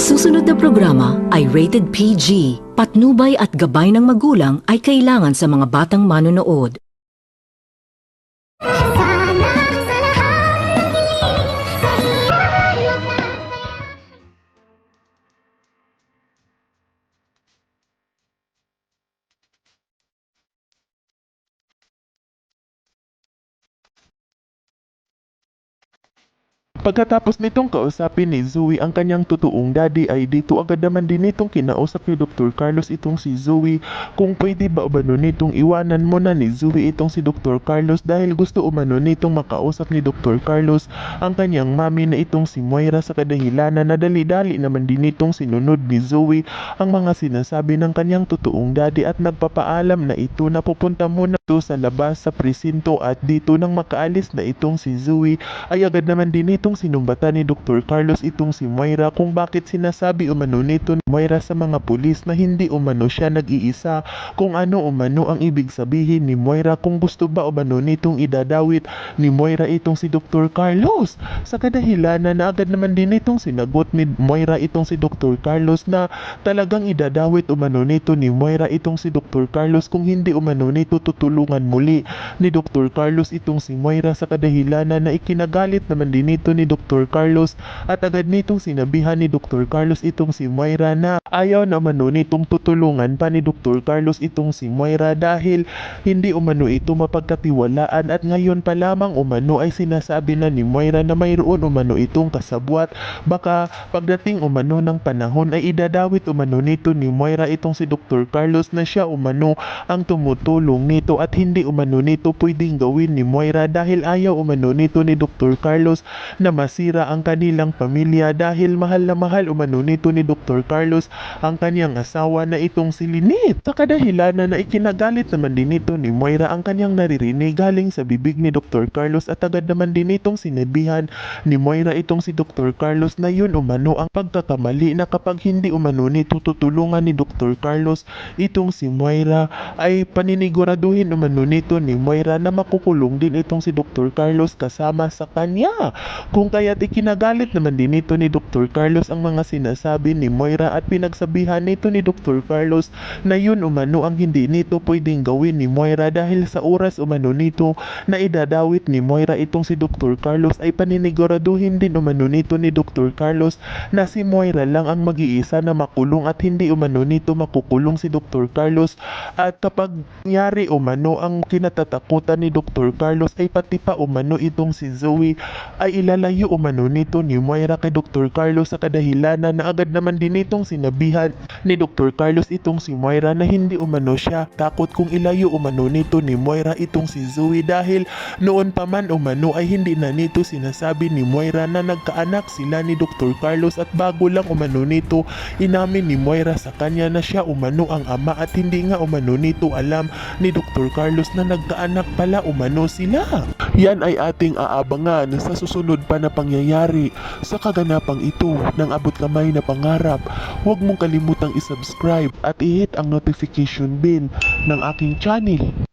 susunod na programa ay rated PG. Patnubay at gabay ng magulang ay kailangan sa mga batang manonood. Pagkatapos nitong kausapin ni Zoe ang kanyang totoong daddy ay dito agad naman din nitong kinausap ni Dr. Carlos itong si Zoe kung pwede ba umano nitong iwanan mo na ni Zoe itong si Dr. Carlos dahil gusto umano nitong makausap ni Dr. Carlos ang kanyang mami na itong si Moira sa kadahilanan na dali-dali naman din nitong sinunod ni Zoe ang mga sinasabi ng kanyang totoong daddy at nagpapaalam na ito na pupunta muna ito sa labas sa presinto at dito nang makaalis na itong si Zoe ay agad naman din itong sinumbatan ni Dr. Carlos itong si Moira kung bakit sinasabi umano nito ni Moira sa mga pulis na hindi umano siya nag-iisa, kung ano umano ang ibig sabihin ni Moira kung gusto ba umano nitong idadawit ni Moira itong si Dr. Carlos. Sa kadahilanan na agad naman din itong sinagot ni Moira itong si Dr. Carlos na talagang idadawit umano nito ni Moira itong si Dr. Carlos kung hindi umano nito tutulungan muli ni Dr. Carlos itong si Moira sa kadahilanan na ikinagalit naman din nito ni Dr. Carlos at agad nitong sinabihan ni Dr. Carlos itong si Moira na ayaw na umano nitong tutulungan pa ni Dr. Carlos itong si Moira dahil hindi umano ito mapagkatiwalaan at ngayon pa lamang umano ay sinasabi na ni Moira na mayroon umano itong kasabwat. Baka pagdating umano ng panahon ay idadawit umano nito ni Moira itong si Dr. Carlos na siya umano ang tumutulong nito at hindi umano nito pwedeng gawin ni Moira dahil ayaw umano nito ni Dr. Carlos na masira ang kanilang pamilya dahil mahal na mahal umano nito ni Dr. Carlos ang kanyang asawa na itong si Lynette. Sa kadahilanan na ikinagalit naman din nito ni Moira ang kanyang naririnig galing sa bibig ni Dr. Carlos at agad naman din itong sinabihan ni Moira itong si Dr. Carlos na yun umano ang pagkakamali na kapag hindi umano nito tutulungan ni Dr. Carlos itong si Moira ay paniniguraduhin umano nito ni Moira na makukulong din itong si Dr. Carlos kasama sa kanya. Kung kaya't ikinagalit naman din nito ni Dr. Carlos ang mga sinasabi ni Moira at pinagsabihan nito ni Dr. Carlos na yun umano ang hindi nito pwedeng gawin ni Moira dahil sa oras umano nito na idadawit ni Moira itong si Dr. Carlos ay paniniguraduhin din umano nito ni Dr. Carlos na si Moira lang ang mag-iisa na makulong at hindi umano nito makukulong si Dr. Carlos at kapag nyari umano ang kinatatakutan ni Dr. Carlos ay pati pa umano itong si Zoe ay ilalayo umano nito ni Moira kay Dr. Carlos sa kadahilanan na agad naman din itong sinabihan ni Dr. Carlos itong si Moira na hindi umano siya takot kung ilayo umano nito ni Moira itong si Zoe dahil noon pa man umano ay hindi na nito sinasabi ni Moira na nagkaanak sila ni Dr. Carlos at bago lang umano nito inamin ni Moira sa kanya na siya umano ang ama at hindi nga umano nito alam ni Dr. Carlos na nagkaanak pala umano sila. Yan ay ating aabangan sa susunod pa na pangyayari sa kaganapang ito ng abot kamay na pangarap. Huwag mong kalimutang isubscribe at i-hit ang notification bell ng aking channel.